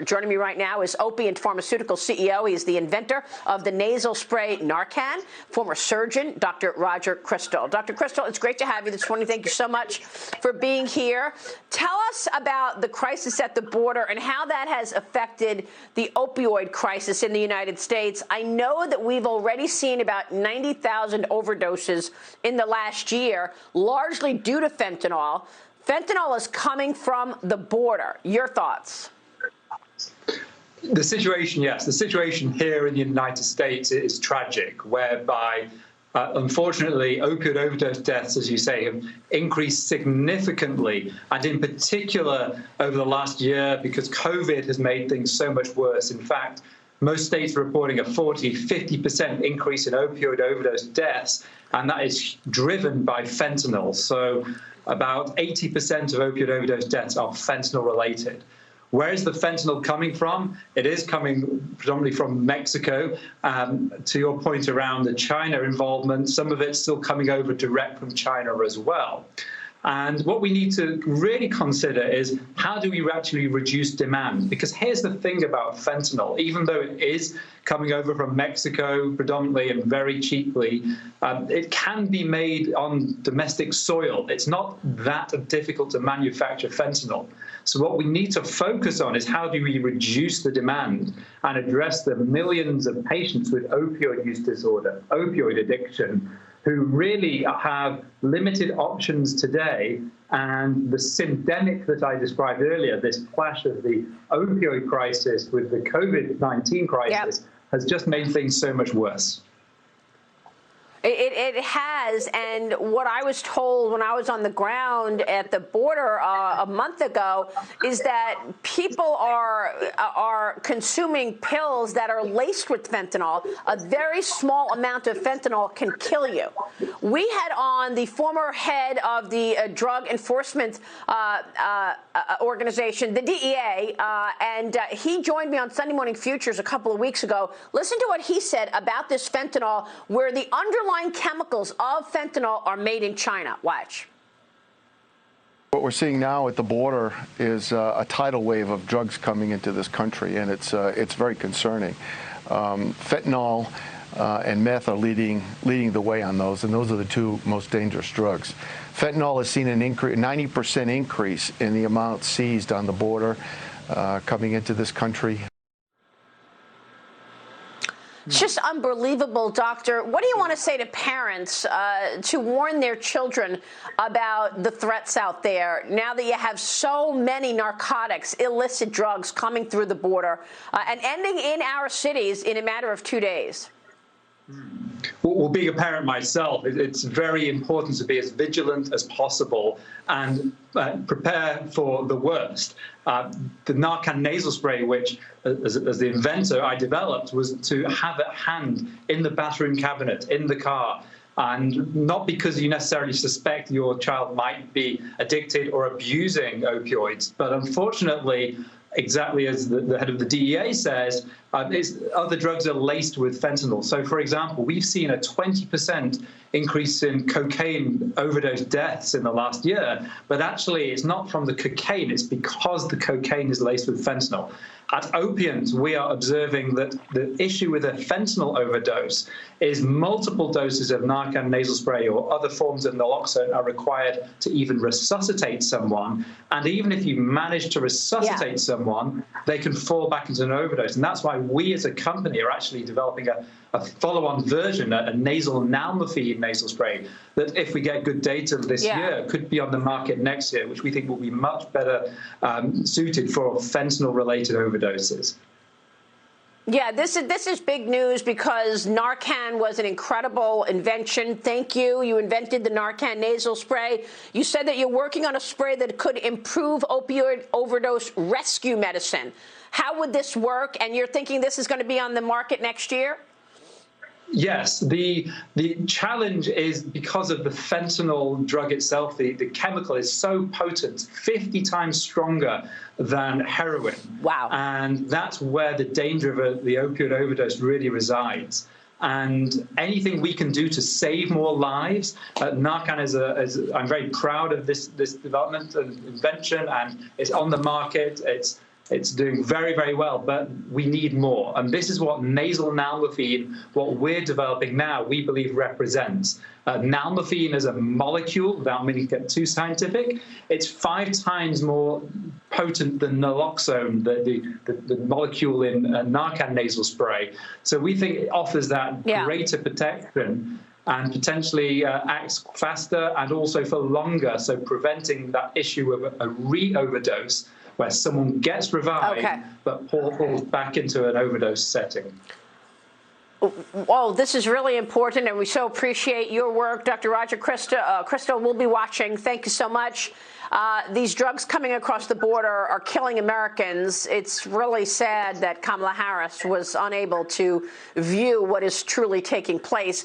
Joining me right now is Opiant Pharmaceuticals CEO. He's the inventor of the nasal spray Narcan, former surgeon, Dr. Roger Crystal. Dr. Crystal, it's great to have you this morning. Thank you so much for being here. Tell us about the crisis at the border and how that has affected the opioid crisis in the United States. I know that we've already seen about 90,000 overdoses in the last year, largely due to fentanyl. Fentanyl is coming from the border. Your thoughts? The situation here in the United States is tragic, whereby, unfortunately, opioid overdose deaths, as you say, have increased significantly, and in particular over the last year, because COVID has made things so much worse. In fact, most states are reporting a 40–50% increase in opioid overdose deaths, and that is driven by fentanyl. So about 80% of opioid overdose deaths are fentanyl related. Where is the fentanyl coming from? It is coming predominantly from Mexico. To your point around the China involvement, some of it's still coming over direct from China as well. And what we need to really consider is, how do we actually reduce demand? Because here's the thing about fentanyl: even though it is coming over from Mexico predominantly and very cheaply, it can be made on domestic soil. It's not that difficult to manufacture fentanyl. So what we need to focus on is, how do we reduce the demand and address the millions of patients with opioid use disorder, opioid addiction, who really have limited options today. And the syndemic that I described earlier, this clash of the opioid crisis with the COVID-19 crisis, has just made things so much worse. It has, and what I was told when I was on the ground at the border a month ago is that people are consuming pills that are laced with fentanyl. A very small amount of fentanyl can kill you. We had on the former head of the Drug Enforcement Organization, the DEA, and he joined me on Sunday Morning Futures a couple of weeks ago. Listen to what he said about this fentanyl, where the underlying chemicals of fentanyl are made in China. Watch. What we're seeing now at the border is a tidal wave of drugs coming into this country, and it's very concerning. Fentanyl and meth are leading the way on those, and those are the two most dangerous drugs. Fentanyl has seen an 90% increase in the amount seized on the border coming into this country. It's just unbelievable, Doctor. What do you want to say to parents to warn their children about the threats out there now that you have so many narcotics, illicit drugs coming through the border and ending in our cities in a matter of 2 days? Well, being a parent myself, it's very important to be as vigilant as possible and prepare for the worst. The Narcan nasal spray, which, as the inventor, I developed, was to have at hand in the bathroom cabinet, in the car. And not because you necessarily suspect your child might be addicted or abusing opioids, but unfortunately, exactly as the head of the DEA says, other drugs are laced with fentanyl. So, for example, we've seen a 20% increase in cocaine overdose deaths in the last year, but actually it's not from the cocaine, it's because the cocaine is laced with fentanyl. At Opiant, we are observing that the issue with a fentanyl overdose is multiple doses of Narcan nasal spray or other forms of naloxone are required to even resuscitate someone. And even if you manage to resuscitate someone, they can fall back into an overdose. And that's why we as a company are actually developing a follow-on version, a nasal nalmefene nasal spray, that if we get good data this year, could be on the market next year, which we think will be much better suited for fentanyl-related overdoses. Yeah, this is big news because Narcan was an incredible invention. Thank you. You invented the Narcan nasal spray. You said that you're working on a spray that could improve opioid overdose rescue medicine. How would this work? And you're thinking this is going to be on the market next year? Yes, the challenge is because of the fentanyl drug itself. The chemical is so potent, 50 times stronger than heroin. Wow. And that's where the danger of the opioid overdose really resides. And anything we can do to save more lives, Narcan I'm very proud of this development and invention, and it's on the market. It's It's doing very, very well, but we need more. And this is what nasal nalmefene, what we're developing now, we believe represents. Nalmefene as a molecule, without meaning to get too scientific, it's 5 times more potent than naloxone, the molecule in Narcan nasal spray. So we think it offers that greater protection and potentially acts faster and also for longer, so preventing that issue of a re-overdose where someone gets revived but falls back into an overdose setting. Oh, this is really important, and we so appreciate your work. Dr. Roger Crystal, we'll be watching. Thank you so much. These drugs coming across the border are killing Americans. It's really sad that Kamala Harris was unable to view what is truly taking place.